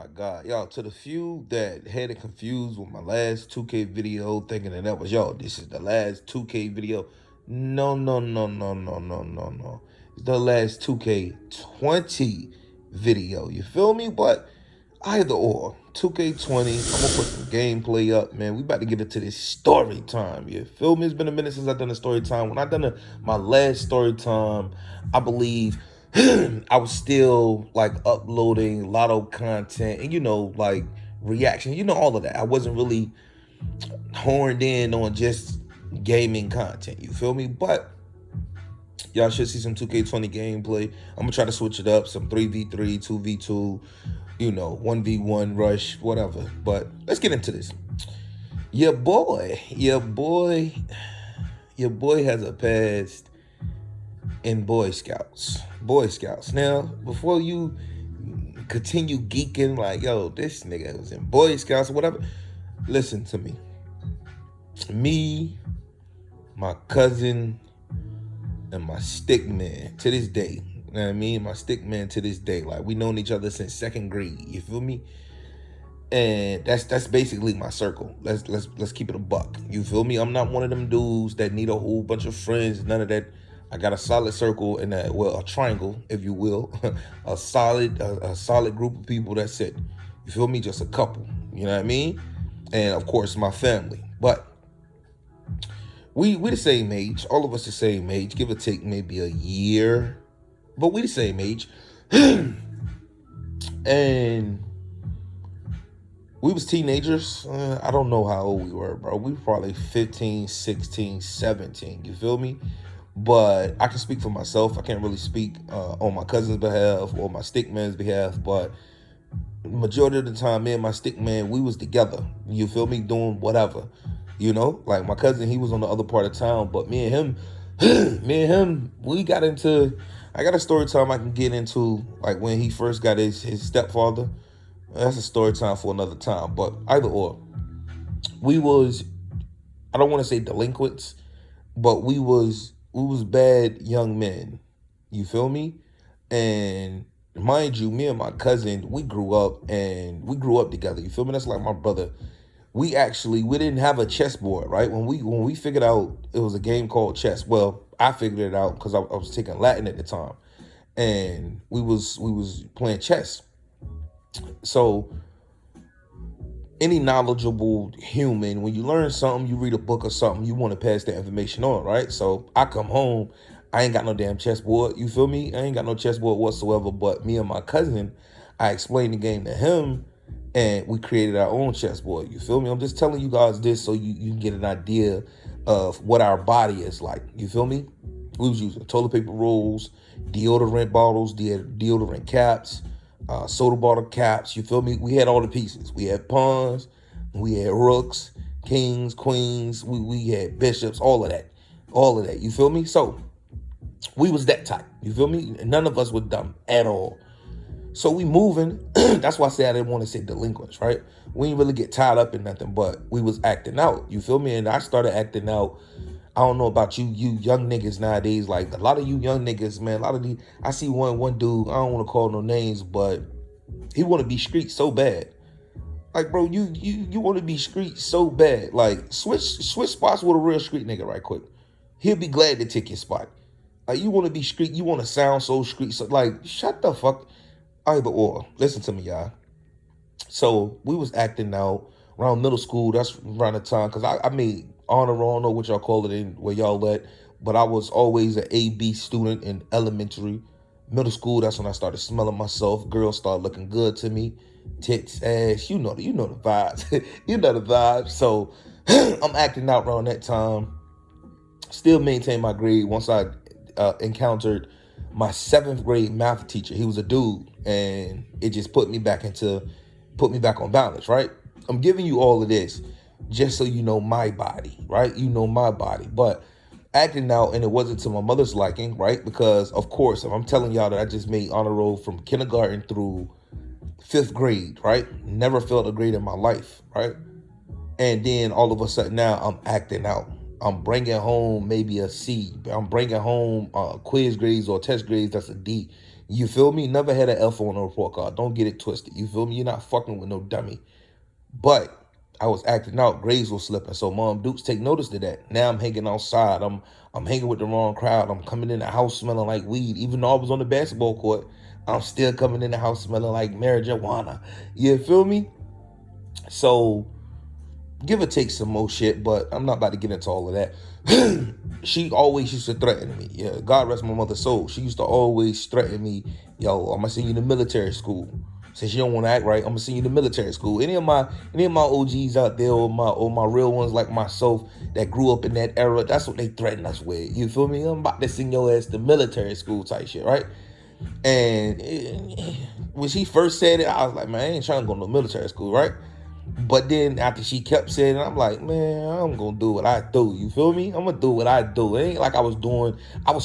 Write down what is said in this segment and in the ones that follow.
my God. Y'all, to the few that had it confused with my last 2K video, thinking that was, y'all, this is the last 2K video. No, no, no, no, no, no, no, no. It's the last 2K20 video. You feel me? But either or. 2K20, I'm gonna put some gameplay up, man. We about to get into this story time. You feel me? It's been a minute since I've done a story time. When I done my last story time, I believe I was still like uploading lotto content and like reaction, all of that. I wasn't really horned in on just gaming content. You feel me? But y'all should see some 2K20 gameplay. I'm gonna try to switch it up, some 3v3, 2v2, 1v1 rush, whatever. But let's get into this. Your boy has a past in Boy Scouts. Boy Scouts. Now, before you continue geeking like, yo, this nigga was in Boy Scouts or whatever, listen to me. Me, my cousin, and my stick man to this day. You know what I mean? My stick man to this day. Like, we known each other since 2nd grade. You feel me? And that's basically my circle. Let's keep it a buck. You feel me? I'm not one of them dudes that need a whole bunch of friends. None of that. I got a solid circle and a triangle, if you will, a solid group of people. That's it. You feel me? Just a couple. You know what I mean? And of course, my family. But we the same age. All of us the same age. Give or take maybe a year, but we the same age. And we was teenagers. I don't know how old we were, bro. We were probably 15, 16, 17. You feel me? But I can speak for myself. I can't really speak on my cousin's behalf or my stick man's behalf. But majority of the time, me and my stick man, we was together. You feel me? Doing whatever. Like my cousin, he was on the other part of town. But me and him, we got into. I got a story time I can get into, like when he first got his stepfather. That's a story time for another time. But either or, we was, I don't want to say delinquents, but we was bad young men. You feel me? And mind you, me and my cousin, we grew up together. You feel me? That's like my brother. We didn't have a chessboard, right? When we figured out it was a game called chess. Well, I figured it out because I was taking Latin at the time, and we was playing chess. So any knowledgeable human, when you learn something, you read a book or something, you want to pass that information on, right? So I come home, I ain't got no damn chessboard. You feel me? I ain't got no chessboard whatsoever. But me and my cousin, I explained the game to him, and we created our own chessboard. You feel me? I'm just telling you guys this so you can get an idea of what our body is like. You feel me? We was using toilet paper rolls, deodorant bottles, deodorant caps, soda bottle caps. You feel me? We had all the pieces. We had pawns, we had rooks, kings, queens. We had bishops, all of that. You feel me? So we was that type. You feel me? None of us were dumb at all. So we moving. That's why I said I didn't want to say delinquents, right? We didn't really get tied up in nothing, but we was acting out. You feel me? And I started acting out. I don't know about you young niggas nowadays. Like a lot of you young niggas, man. I see one dude. I don't want to call no names, but he want to be street so bad. Like, bro, you want to be street so bad. Like, switch spots with a real street nigga right quick. He'll be glad to take your spot. Like, you want to be street. You want to sound so street. So, like, shut the fuck. Either or. Listen to me, y'all. So we was acting out around middle school. That's around the time, because I made honor roll, I don't know what y'all call it in where y'all at, but I was always an A-B student in elementary. Middle school, that's when I started smelling myself. Girls started looking good to me. Tits, ass, you know the vibes. You know the vibes. So I'm acting out around that time. Still maintain my grade once I encountered my 7th grade math teacher. He was a dude, and it just put me back on balance, right? I'm giving you all of this just so you know my body, right? You know my body. But acting out, and it wasn't to my mother's liking, right? Because, of course, if I'm telling y'all that I just made honor roll from kindergarten through 5th grade, right? Never failed a grade in my life, right? And then all of a sudden now I'm acting out. I'm bringing home maybe a C. I'm bringing home quiz grades or test grades that's a D. You feel me? Never had an F on a report card. Don't get it twisted. You feel me? You're not fucking with no dummy. But I was acting out, grades were slipping. So Mom Dukes take notice of that. Now I'm hanging outside. I'm hanging with the wrong crowd. I'm coming in the house smelling like weed. Even though I was on the basketball court, I'm still coming in the house smelling like marijuana. You feel me? So give or take some more shit, but I'm not about to get into all of that. She always used to threaten me. Yeah, God rest my mother's soul. She used to always threaten me, yo, I'm gonna send you to military school. Since you don't want to act right, I'm gonna send you to military school. Any of my OGs out there, or my real ones like myself that grew up in that era, that's what they threaten us with. You feel me? I'm about to send your ass to military school type shit, right? And when she first said it, I was like, man, I ain't trying to go to military school, right? But then after she kept saying it, I'm like, man, I'm gonna do what I do. You feel me? I'm gonna do what I do. It ain't like I was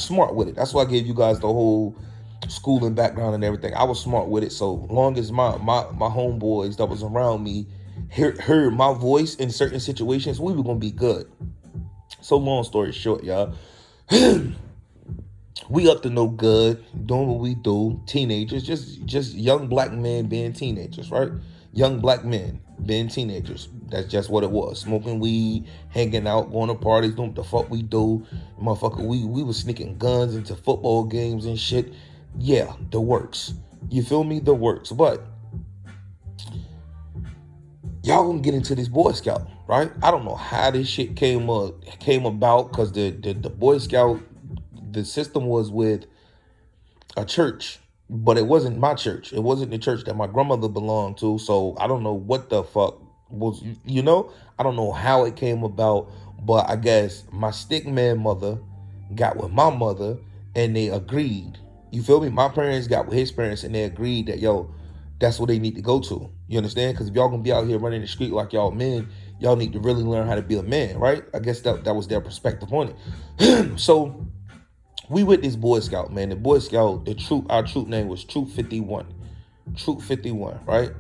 smart with it. That's why I gave you guys the whole schooling background and everything. I was smart with it. So long as my homeboys that was around me heard my voice in certain situations, we were gonna be good. So long story short, y'all. We up to no good, doing what we do. Teenagers, just young black men being teenagers, right? Young black men being teenagers. That's just what it was. Smoking weed, hanging out, going to parties, doing what the fuck we do. Motherfucker, we was sneaking guns into football games and shit. Yeah, the works. You feel me? The works. But y'all gonna get into this Boy Scout, right? I don't know how this shit came about, because the Boy Scout, the system was with a church, but it wasn't my church. It wasn't the church that my grandmother belonged to. So I don't know what the fuck was, I don't know how it came about, but I guess my stick man mother got with my mother and they agreed. You feel me? My parents got with his parents and they agreed that, yo, that's what they need to go to. You understand? Because if y'all gonna be out here running the street like y'all men, y'all need to really learn how to be a man, right? I guess that was their perspective on it. So we with this Boy Scout, man. The Boy Scout, our troop name was Troop 51. Troop 51, right?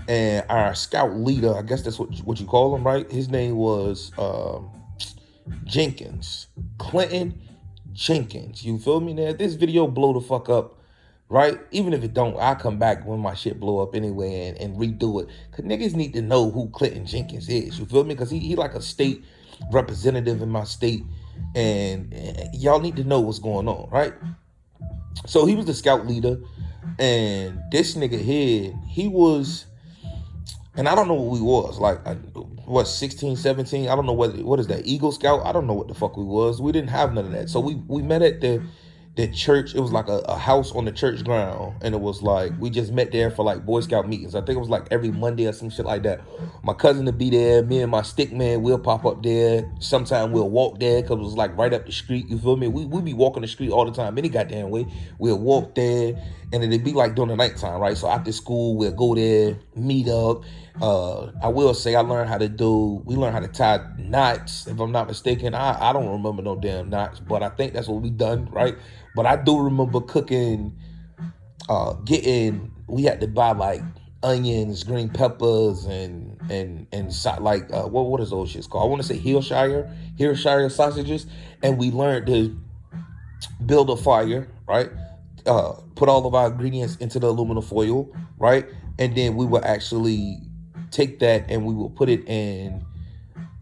And our scout leader, I guess that's what you call him, right? His name was Jenkins. Clinton Jenkins. You feel me? Now, if this video blow the fuck up, right? Even if it don't, I'll come back when my shit blow up anyway and redo it. Because niggas need to know who Clinton Jenkins is. You feel me? Because he like a state representative in my state. And y'all need to know what's going on, right? So he was the scout leader. And this nigga here, he was... And I don't know what we was, like, 16, 17? I don't know what is that, Eagle Scout? I don't know what the fuck we was. We didn't have none of that. So we met at the church. It was like a house on the church ground. And it was like, we just met there for like Boy Scout meetings. I think it was like every Monday or some shit like that. My cousin would be there. Me and my stick man, we'll pop up there. Sometime we'll walk there because it was like right up the street. You feel me? We be walking the street all the time, any goddamn way. We'll walk there. And it'd be like during the nighttime, right? So after school, we'll go there, meet up. I will say we learned how to tie knots, if I'm not mistaken. I don't remember no damn knots, but I think that's what we done, right? But I do remember cooking, we had to buy like onions, green peppers, and like, what is those shits called? I want to say Hillshire sausages. And we learned to build a fire, right? Put all of our ingredients into the aluminum foil, right? And then we will actually take that and we will put it in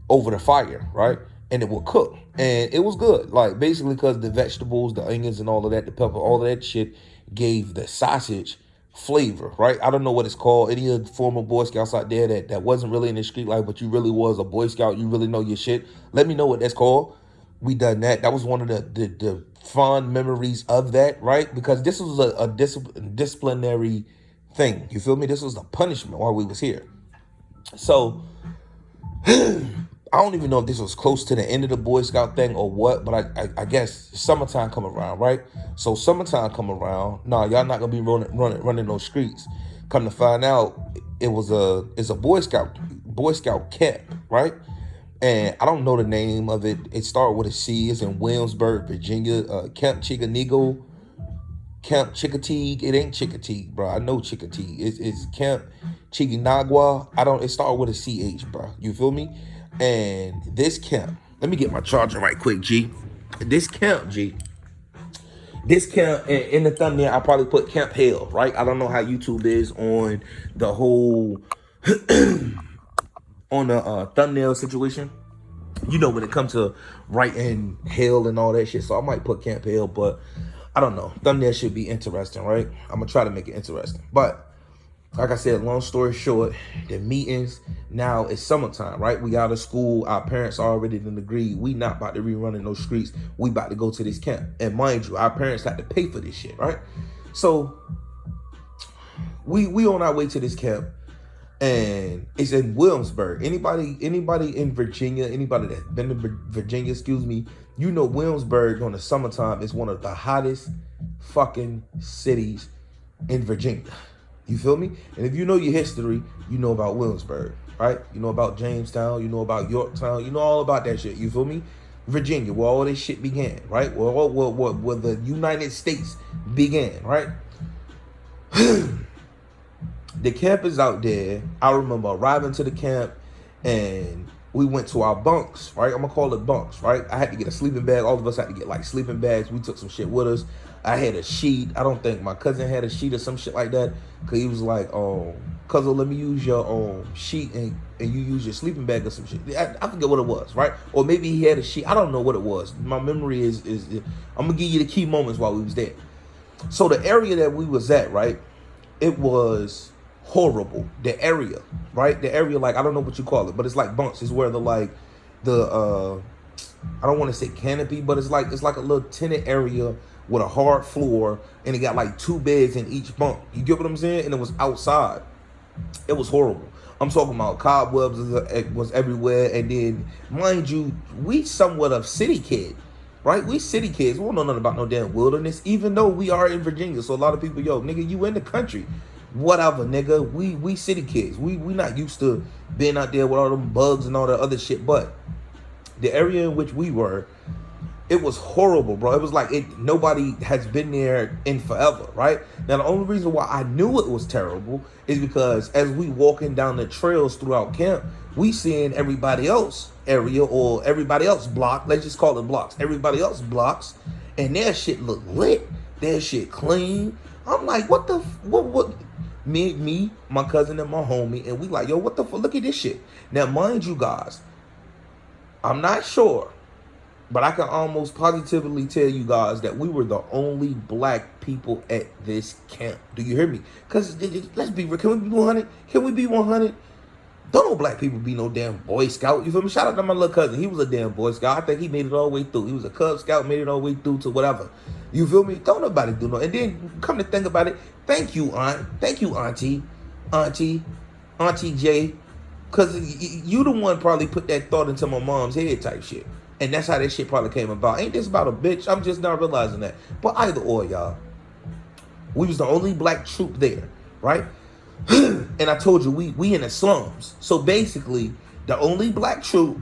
over the fire, right? And it will cook. And it was good. Like, basically, because the vegetables, the onions and all of that, the pepper, all of that shit gave the sausage flavor, right? I don't know what it's called. Any of the former Boy Scouts out there that wasn't really in the street life, but you really was a Boy Scout, you really know your shit, let me know what that's called. We done that. That was one of the fond memories of that, right? Because this was a disciplinary thing. You feel me? This was a punishment while we was here. So I don't even know if this was close to the end of the Boy Scout thing or what, but I guess summertime come around, right? So summertime come around. Nah, y'all not gonna be running those streets. Come to find out, it's a Boy Scout camp, right? And I don't know the name of it. It started with a C. It's in Williamsburg, Virginia. Camp Chickaneagle, Camp Chickateague. It ain't Chickateague, bro. I know Chickateague. It's Camp Chickanagua. It started with a CH, bro. You feel me? And this camp, let me get my charger right quick, G. This camp, G, This camp in the thumbnail, I probably put Camp Hell, right? I don't know how YouTube is on the whole on the thumbnail situation. You know, when it comes to writing hell and all that shit. So I might put Camp Hell, but I don't know. Thumbnail should be interesting, right? I'm gonna try to make it interesting. But like I said, long story short, the meetings, now it's summertime, right? We out of school. Our parents already done agreed. We not about to rerun in those streets. We about to go to this camp. And mind you, our parents had to pay for this shit, right? So we on our way to this camp. And it's in Williamsburg. Anybody in Virginia, anybody that's been to Virginia, you know Williamsburg on the summertime is one of the hottest fucking cities in Virginia. You feel me? And if you know your history, you know about Williamsburg, right? You know about Jamestown, you know about Yorktown, you know all about that shit. You feel me? Virginia, where all this shit began, right? Where the United States began, right? The camp is out there. I remember arriving to the camp and we went to our bunks, right? I'm gonna call it bunks, right? I had to get a sleeping bag. All of us had to get like sleeping bags. We took some shit with us. I had a sheet. I don't think my cousin had a sheet or some shit like that. Cause he was like, cousin, let me use your sheet and you use your sleeping bag or some shit. I forget what it was, right? Or maybe he had a sheet. I don't know what it was. My memory is I'm gonna give you the key moments while we was there. So the area that we was at, right? It was horrible. The area, right? The area, like, I don't know what you call it, but it's like bunks. It's where I don't want to say canopy, but it's like a little tenant area with a hard floor, and it got like 2 beds in each bunk. You get what I'm saying? And it was outside. It was horrible. I'm talking about cobwebs was everywhere. And then, mind you, we somewhat of city kid, right? We city kids. We don't know nothing about no damn wilderness, even though we are in Virginia. So a lot of people, yo, nigga, you in the country. Whatever, nigga. We city kids. We not used to being out there with all them bugs and all that other shit. But the area in which we were, it was horrible, bro. It was like nobody has been there in forever, right? Now, the only reason why I knew it was terrible is because as we walking down the trails throughout camp, we seeing everybody else area or everybody else block. Let's just call it blocks. Everybody else blocks, and their shit look lit. Their shit clean. I'm like, what the what? Me, my cousin, and my homie, and we like, yo, what the fuck? Look at this shit. Now, mind you guys, I'm not sure, but I can almost positively tell you guys that we were the only black people at this camp. Do you hear me? Because let's be real. Can we be 100? Can we be 100? Don't no black people be no damn Boy Scout. You feel me? Shout out to my little cousin. He was a damn Boy Scout. I think he made it all the way through. He was a Cub Scout, made it all the way through to whatever. You feel me? Don't nobody do no. And then come to think about it, thank you, Aunt. Thank you, Auntie J. Because you the one probably put that thought into my mom's head type shit. And that's how that shit probably came about. Ain't this about a bitch? I'm just not realizing that. But either or, y'all. We was the only black troop there, right? And I told you, we in the slums. So basically, the only black troop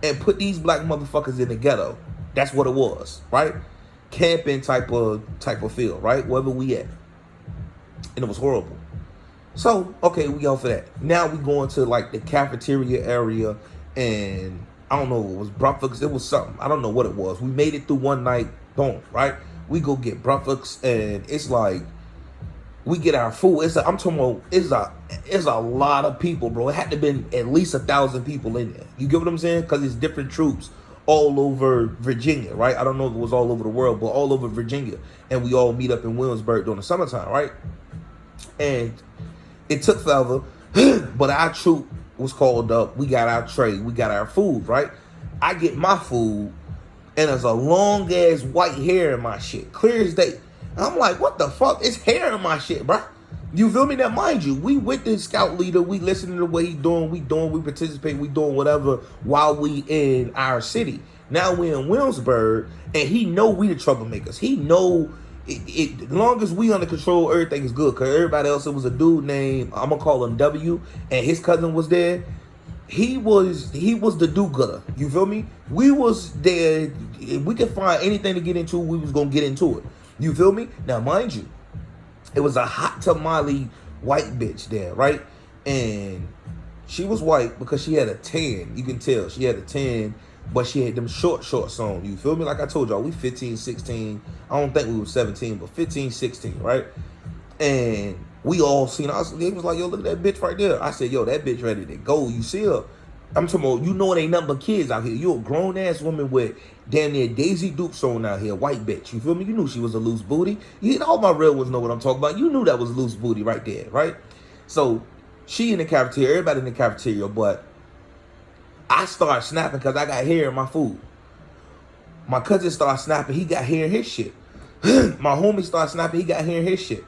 and put these black motherfuckers in the ghetto. That's what it was, right? Camping type of feel, right? Wherever we at. And it was horrible. So, okay, we go for that. Now we going to like the cafeteria area, and I don't know, it was breakfast, it was something. I don't know what it was. We made it through one night, boom, right? We go get breakfast, and it's like, we get our food. It's a lot of people, bro. It had to been at least 1,000 people in there. You get what I'm saying? Because it's different troops all over Virginia, right? I don't know if it was all over the world, but all over Virginia. And we all meet up in Williamsburg during the summertime, right? And it took forever, but our troop was called up. We got our tray. We got our food, right? I get my food, and there's a long-ass white hair in my shit. Clear as day. I'm like, what the fuck? It's hair in my shit, bro. You feel me? Now, mind you, we with the scout leader. We listening to what he doing. We participate. We doing whatever while we in our city. Now we in Williamsburg, and he know we the troublemakers. He know as long as we under control, everything is good. Because everybody else, it was a dude named, I'm going to call him W, and his cousin was there. He was the do-gooder. You feel me? We was there. If we could find anything to get into, we was going to get into it. You feel me? Now, mind you, it was a hot tamale white bitch there, right? And she was white because she had a tan. You can tell she had a tan but she had them shorts on. You feel me? Like I told y'all, we 15, 16. I don't think we were 17, but 15, 16, right? And we all seen her. They was like, yo, look at that bitch right there. I said, yo, that bitch ready to go. You see her? I'm talking about, you know it ain't nothing but kids out here. You a grown-ass woman with damn near Daisy Dukes on out here, white bitch. You feel me? You knew she was a loose booty. All my real ones know what I'm talking about. You knew that was loose booty right there, right? So she in the cafeteria, everybody in the cafeteria, but I started snapping because I got hair in my food. My cousin started snapping, he got hair in his shit. My homie started snapping, he got hair in his shit.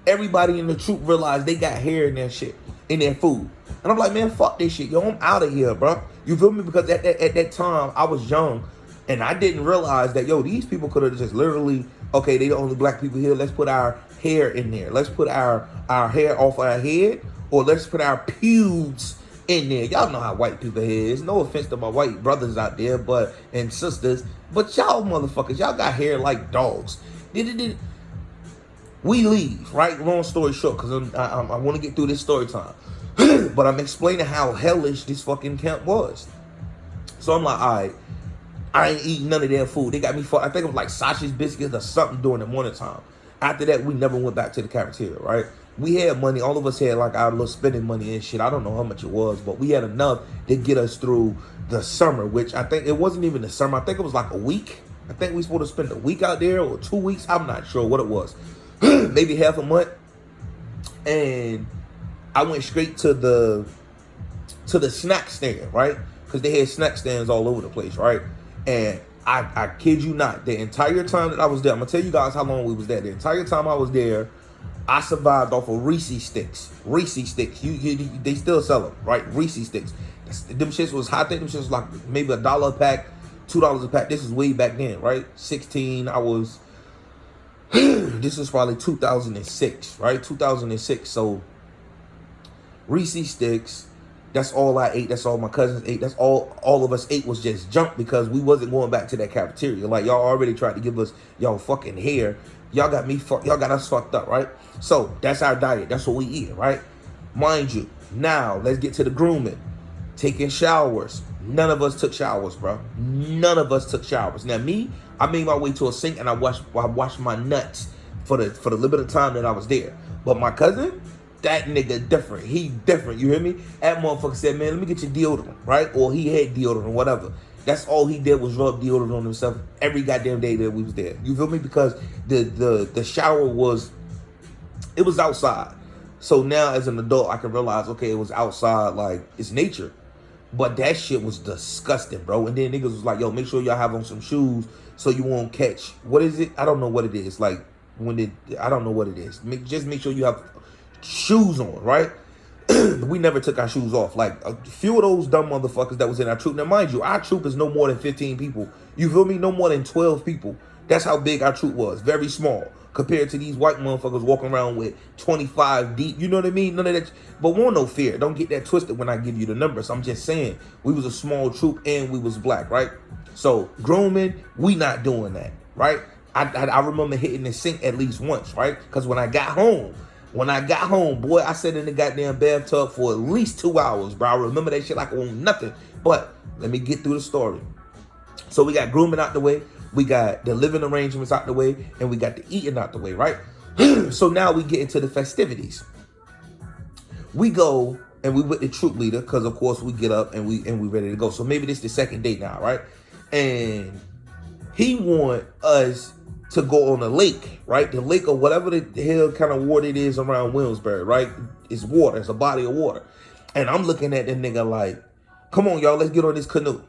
Everybody in the troop realized they got hair in their shit, in their food. And I'm like, man, fuck this shit. Yo, I'm out of here, bro. You feel me? Because at that time, I was young, and I didn't realize that, yo, these people could have just literally, okay, they the only black people here. Let's put our hair in there. Let's put our hair off our head, or let's put our pubes in there. Y'all know how white people is. No offense to my white brothers out there, and sisters, but y'all motherfuckers, y'all got hair like dogs. We leave, right? Long story short, because I want to get through this story time. But I'm explaining how hellish this fucking camp was. So I'm like, all right, I ain't eating none of their food. They got me I think it was like sausage biscuits or something during the morning time. After that, we never went back to the cafeteria, right? We had money. All of us had like our little spending money and shit. I don't know how much it was, but we had enough to get us through the summer, which I think it wasn't even the summer. I think it was like a week. I think we were supposed to spend a week out there or 2 weeks. I'm not sure what it was. Maybe half a month. And I went straight to the snack stand, right? Because they had snack stands all over the place, right? And I kid you not, the entire time that I was there, I'm gonna tell you guys how long we was there. The entire time I was there, I survived off of Reese sticks. Reese sticks, they still sell them, right? Reese sticks. Them shits was hot. I think them shits was like maybe $1 a pack, $2 a pack. This is way back then, right? 16. I was. This is probably 2006, right? 2006. So Reese sticks, that's all I ate. That's all my cousins ate. That's all of us ate was just junk because we wasn't going back to that cafeteria. Like, y'all already tried to give us y'all fucking hair. Y'all got us fucked up, right? So that's our diet. That's what we eat, right? Mind you, now let's get to the grooming. Taking showers. None of us took showers, bro. None of us took showers. Now me, I made my way to a sink and I washed my nuts for the little bit of time that I was there. But my cousin, that nigga different. He different. You hear me? That motherfucker said, man, let me get your deodorant, right? Or he had deodorant, whatever. That's all he did was rub deodorant on himself every goddamn day that we was there. You feel me? Because the shower was outside. So now as an adult, I can realize, okay, it was outside, like it's nature. But that shit was disgusting, bro. And then niggas was like, yo, make sure y'all have on some shoes so you won't catch. What is it? I don't know what it is. Like, I don't know what it is. Just make sure you have shoes on, right? We never took our shoes off. Like, a few of those dumb motherfuckers that was in our troop. Now, mind you, our troop is no more than 15 people. You feel me? No more than 12 people. That's how big our troop was. Very small. Compared to these white motherfuckers walking around with 25 deep. You know what I mean? None of that. But won't no fear. Don't get that twisted when I give you the numbers. I'm just saying, we was a small troop and we was black, right? So, grooming, we not doing that, right? I remember hitting the sink at least once, right? Because when I got home, boy, I sat in the goddamn bathtub for at least 2 hours, bro. I remember that shit like it was nothing. But let me get through the story. So we got grooming out the way. We got the living arrangements out the way, and we got the eating out the way, right? So now we get into the festivities. We go and we with the troop leader, because of course we get up and we ready to go. So maybe this is the second day now, right? And he want us to go on a lake, right? The lake or whatever the hell kind of water it is around Williamsburg, right? It's water. It's a body of water. And I'm looking at the nigga like, come on, y'all, let's get on this canoe.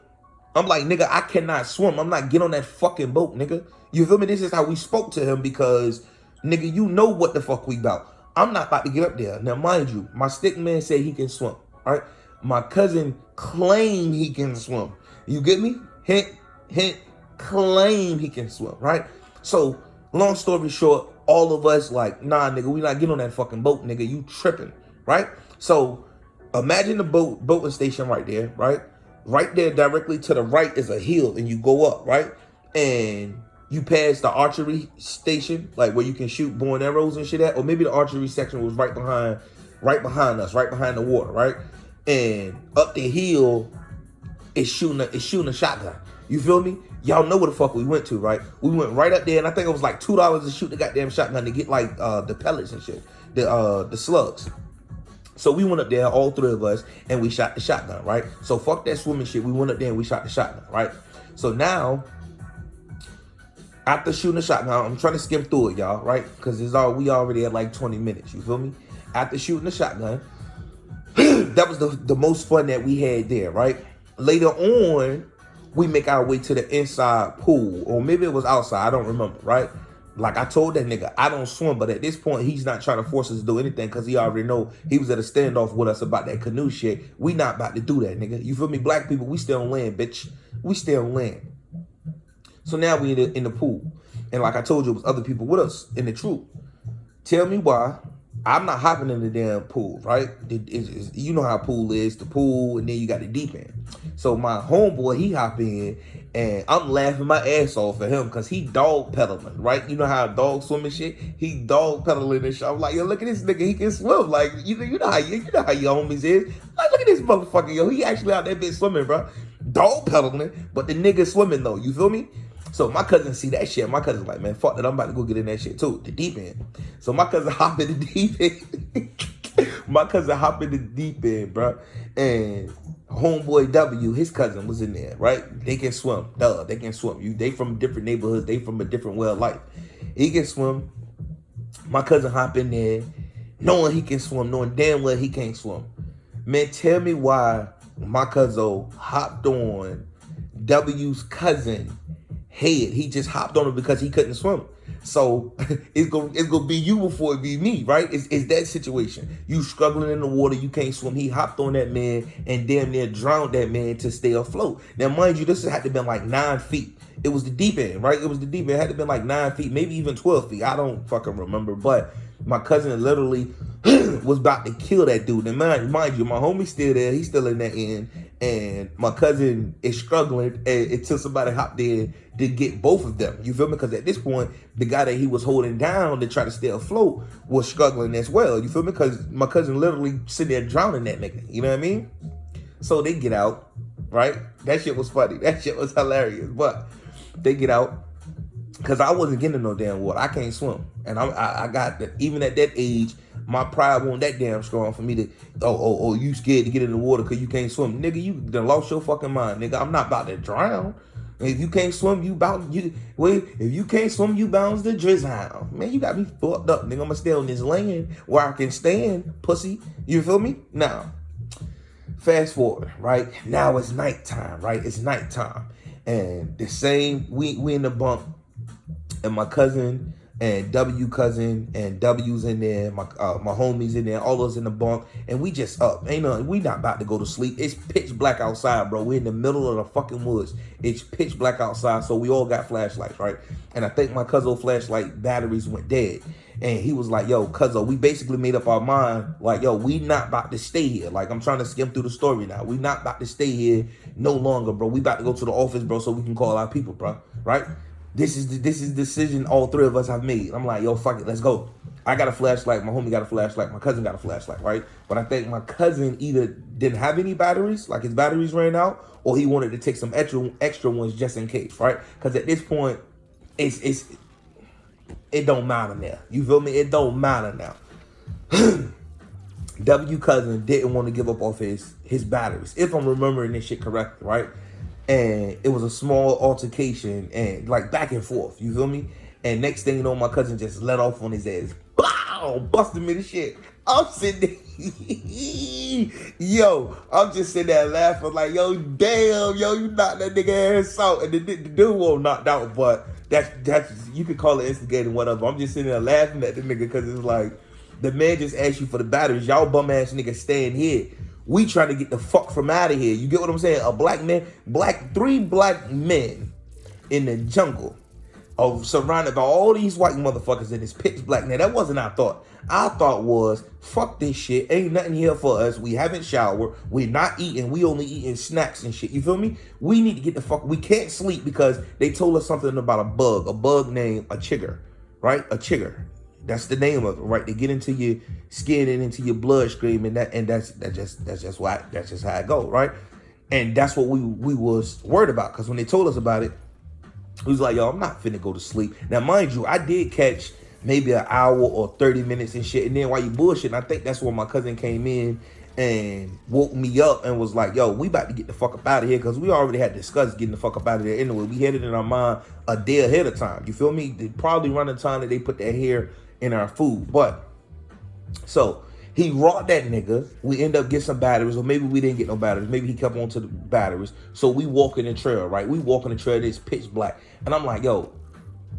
I'm like, nigga, I cannot swim. I'm not getting on that fucking boat, nigga. You feel me? This is how we spoke to him because, nigga, you know what the fuck we about. I'm not about to get up there. Now, mind you, my stick man said he can swim, all right? My cousin claimed he can swim. You get me? Hint, hint, claim he can swim, right? So, long story short, all of us like, nah, nigga, we not getting on that fucking boat, nigga. You tripping, right? So, imagine the boating station right there, right? Right there, directly to the right is a hill, and you go up, right? And you pass the archery station, like where you can shoot bow and arrows and shit at, or maybe the archery section was right behind us, right behind the water, right? And up the hill is shooting a shotgun. You feel me? Y'all know where the fuck we went to, right? We went right up there, and I think it was like $2 to shoot the goddamn shotgun to get like the pellets and shit, the slugs. So we went up there, all three of us, and we shot the shotgun, right? So fuck that swimming shit. We went up there and we shot the shotgun, right? So now, after shooting the shotgun, I'm trying to skim through it, y'all, right? Because we already at like 20 minutes, you feel me? After shooting the shotgun, that was the most fun that we had there, right? Later on, we make our way to the inside pool, or maybe it was outside, I don't remember, right? Like I told that nigga, I don't swim, but at this point, he's not trying to force us to do anything because he already know he was at a standoff with us about that canoe shit. We not about to do that, nigga. You feel me? Black people, we stay on land, bitch. We stay on land. So now we in the pool. And like I told you, it was other people with us in the troop. Tell me why I'm not hopping in the damn pool, right? You know how a pool is, the pool, and then you got the deep end. So my homeboy, he hop in, and I'm laughing my ass off at him because he dog pedaling, right? You know how a dog swim and shit? He dog pedaling and shit. I'm like, yo, look at this nigga, he can swim. Like, you know how your homies is. Like, look at this motherfucker, yo. He actually out there bitch swimming, bro. Dog pedaling, but the nigga swimming though, you feel me? So my cousin see that shit. My cousin's like, man, fuck that. I'm about to go get in that shit too. The deep end. So my cousin hop in the deep end. My cousin hop in the deep end, bro. And homeboy W, his cousin was in there, right? They can swim. Duh, they can swim. They from different neighborhoods. They from a different way of life. He can swim. My cousin hop in there, knowing he can swim, knowing damn well he can't swim. Man, tell me why my cousin hopped on W's cousin head. He just hopped on it because he couldn't swim. So it's gonna be you before it be me, right? It's that situation. You struggling in the water, you can't swim. He hopped on that man and damn near drowned that man to stay afloat. Now, mind you, this had to have been like 9 feet. It was the deep end, right? It was the deep end. It had to have been like 9 feet, maybe even 12 feet. I don't fucking remember. But my cousin literally was about to kill that dude. And mind you, my homie's still there. He's still in that end. And my cousin is struggling until somebody hopped in to get both of them. You feel me? Because at this point, the guy that he was holding down to try to stay afloat was struggling as well. You feel me? Because my cousin literally sitting there drowning that nigga. You know what I mean? So they get out, right? That shit was funny. That shit was hilarious. But they get out. Because I wasn't getting in no damn water. I can't swim. And I got that. Even at that age, my pride wasn't that damn strong for me to, you scared to get in the water because you can't swim. Nigga, you done lost your fucking mind. Nigga, I'm not about to drown. If you can't swim, if you can't swim, you bounce the drizzle. Man, you got me fucked up, nigga. I'm going to stay on this land where I can stand, pussy. You feel me? Now, fast forward, right? Now it's nighttime, right? It's nighttime. And the same, we in the bunk. And my cousin and W cousin and W's in there, my homies in there, all those in the bunk, and we just up. We not about to go to sleep. It's pitch black outside, bro. We're in the middle of the fucking woods. It's pitch black outside, so we all got flashlights, right? And I think my cousin's flashlight batteries went dead. And he was like, yo, cousin, we basically made up our mind, like, yo, we not about to stay here. Like, I'm trying to skim through the story now. We not about to stay here no longer, bro. We about to go to the office, bro, so we can call our people, bro, right? This is the decision all three of us have made. I'm like, yo, fuck it, let's go. I got a flashlight, my homie got a flashlight, my cousin got a flashlight, right? But I think my cousin either didn't have any batteries, like his batteries ran out, or he wanted to take some extra ones just in case, right? Because at this point, it don't matter now. You feel me? It don't matter now. W cousin didn't want to give up off his batteries, if I'm remembering this shit correctly, right? And it was a small altercation and like back and forth, you feel me? And next thing you know, my cousin just let off on his ass. Bow! Busted me to shit. I'm sitting there. Yo, I'm just sitting there laughing like, yo, damn, yo, you knocked that nigga ass out. And the dude won't knocked out, but that's you could call it instigating, whatever. I'm just sitting there laughing at the nigga because it's like, the man just asked you for the batteries. Y'all bum ass niggas staying here. We trying to get the fuck from out of here. You get what I'm saying? Three black men in the jungle surrounded by all these white motherfuckers in this pitch black. Now, that wasn't our thought. Our thought was, fuck this shit. Ain't nothing here for us. We haven't showered. We're not eating. We only eating snacks and shit. You feel me? We need to get the fuck. We can't sleep because they told us something about a bug named a chigger, right? A chigger. That's the name of it, right? They get into your skin and into your bloodstream, and that's just how it goes, right? And that's what we was worried about, because when they told us about it, we was like, yo, I'm not finna go to sleep. Now, mind you, I did catch maybe an hour or 30 minutes and shit. And then while you bullshitting, I think that's when my cousin came in and woke me up and was like, yo, we about to get the fuck up out of here, because we already had discussed getting the fuck up out of there anyway. We had it in our mind a day ahead of time. You feel me? They probably run the time that they put that hair in our food. But, so, he rocked that nigga. We end up getting some batteries, or maybe we didn't get no batteries. Maybe he kept on to the batteries. So we walk in the trail, right? We walk in the trail, it's pitch black. And I'm like, yo,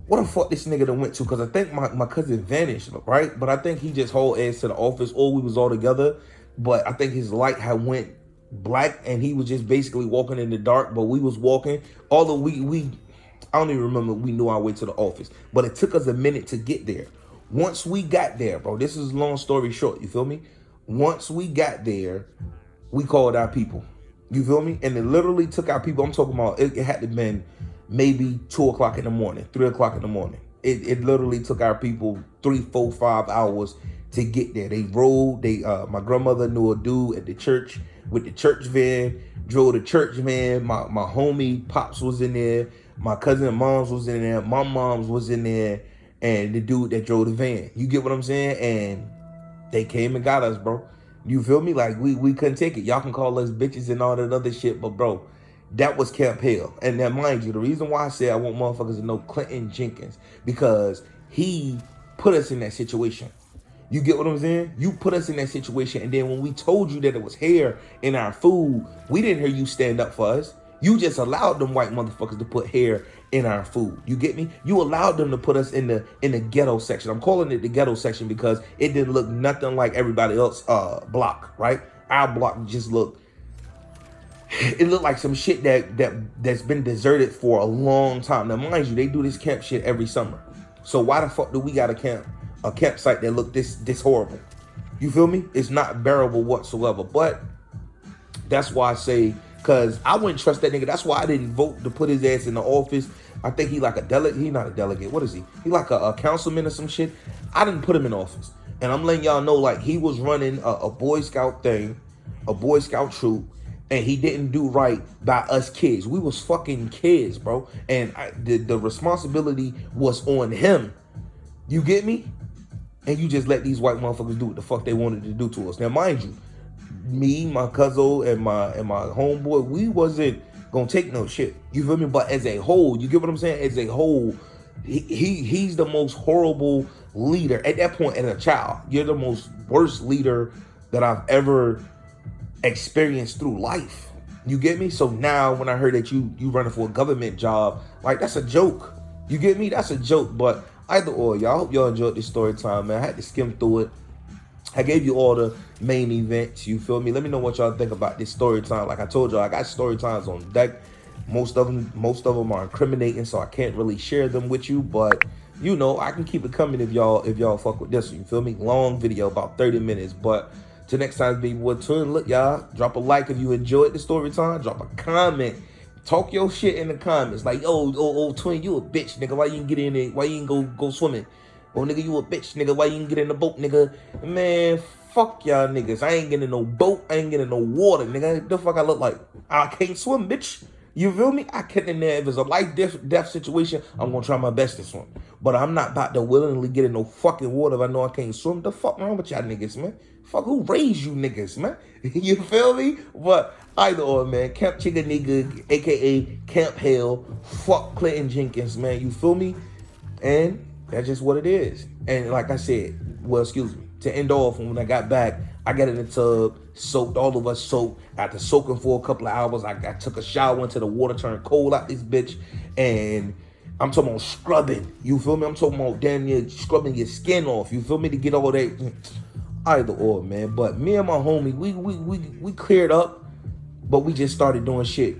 what the fuck this nigga done went to? Because I think my cousin vanished, right? But I think he just hauled ass to the office, or we was all together. But I think his light had went black, and he was just basically walking in the dark. But we was walking, although we I don't even remember, we knew our way to the office. But it took us a minute to get there. Once we got there, bro, this is a long story short, you feel me? Once we got there, we called our people. You feel me? And it literally took our people. I'm talking about, it had to have been maybe 2 o'clock in the morning, 3 o'clock in the morning. It literally took our people 3, 4, 5 hours to get there. They rode, my grandmother knew a dude at the church with the church van, drove the church van. My homie Pops was in there. My cousin Moms was in there. My Moms was in there. And the dude that drove the van. You get what I'm saying? And they came and got us, bro. You feel me? Like, we couldn't take it. Y'all can call us bitches and all that other shit, but bro, that was Camp Hell. And now, mind you, the reason why I say I want motherfuckers to know Clinton Jenkins, because he put us in that situation. You get what I'm saying? You put us in that situation, and then when we told you that it was hair in our food, we didn't hear you stand up for us. You just allowed them white motherfuckers to put hair in our food. You get me? You allowed them to put us in the ghetto section. I'm calling it the ghetto section because it didn't look nothing like everybody else block, right? Our block just looked, it looked like some shit that's been deserted for a long time. Now, mind you, they do this camp shit every summer. So why the fuck do we got a campsite that look this horrible? You feel me? It's not bearable whatsoever. But that's why I say, because I wouldn't trust that nigga. That's why I didn't vote to put his ass in the office. I think he like a delegate. He not a delegate. What is he? He like a councilman or some shit. I didn't put him in office. And I'm letting y'all know, like, he was running a Boy Scout thing, a Boy Scout troop, and he didn't do right by us kids. We was fucking kids, bro. And the responsibility was on him. You get me? And you just let these white motherfuckers do what the fuck they wanted to do to us. Now, mind you, me, my cousin, and my homeboy, we wasn't gonna take no shit. You feel me? But as a whole, you get what I'm saying? As a whole, he's the most horrible leader at that point. As a child, you're the most worst leader that I've ever experienced through life. You get me? So now when I heard that you running for a government job, like, that's a joke. You get me? That's a joke. But either or, y'all, I hope y'all enjoyed this story time, man. I had to skim through it. I gave you all the main events, you feel me? Let me know what y'all think about this story time. Like I told y'all, I got story times on deck. Most of them are incriminating, so I can't really share them with you. But you know, I can keep it coming if y'all fuck with this one. You feel me? Long video, about 30 minutes. But till next time, be boy twin. Look, y'all, drop a like if you enjoyed the story time. Drop a comment. Talk your shit in the comments. Like, oh, twin, you a bitch, nigga. Why you ain't get in it? Why you ain't go swimming? Oh, nigga, you a bitch, nigga. Why you ain't get in the boat, nigga? Man, fuck y'all niggas. I ain't getting in no boat. I ain't getting in no water, nigga. The fuck I look like? I can't swim, bitch. You feel me? I can't in there. If it's a life death situation, I'm gonna try my best to swim. But I'm not about to willingly get in no fucking water if I know I can't swim. The fuck wrong with y'all niggas, man? Fuck, who raised you niggas, man? You feel me? But either or, man. Camp Chigga Nigga, aka Camp Hell. Fuck Clinton Jenkins, man. You feel me? And that's just what it is. And like I said, well, excuse me, to end off, when I got back, I got in the tub, soaked, all of us soaked. After soaking for a couple of hours, I took a shower until the water turned cold out this bitch. And I'm talking about scrubbing. You feel me? I'm talking about damn near scrubbing your skin off. You feel me? To get all that. Either or, man. But me and my homie, we cleared up, but we just started doing shit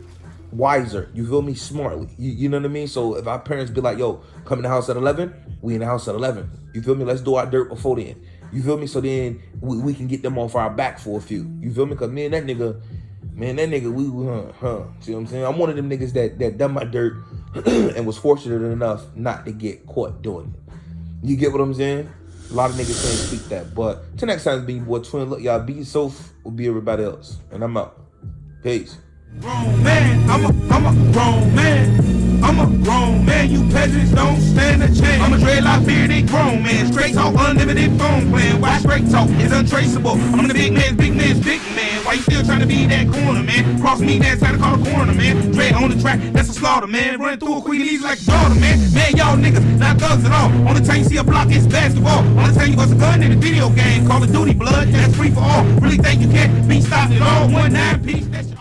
wiser. You feel me? Smartly. You know what I mean? So if our parents be like, yo, come in the house at 11, we in the house at 11. You feel me? Let's do our dirt before then. You feel me? So then we can get them off our back for a few. You feel me? Because me and that nigga, we see what I'm saying? I'm one of them niggas that done my dirt and was fortunate enough not to get caught doing it. You get what I'm saying? A lot of niggas can't speak that. But till next time, be boy twin. Look, y'all, be yourself or be everybody else. And I'm out. Peace. Grown man, I'm a grown man. I'm a grown man, you peasants don't stand a chance. I'm a dreadlock bearded grown man, straight talk, unlimited phone plan. Why straight talk is untraceable? I'm the big man's big man. Why you still trying to be that corner, man? Cross me, that's how to call a corner, man. Dread on the track, that's a slaughter, man. Running through a queen leaves like a daughter, man. Man, y'all niggas not thugs at all. Only time you see a block is basketball. Only time you bust a gun in a video game, Call of Duty blood, that's free for all. Really think you can't be stopped at all? 1-9 piece, that's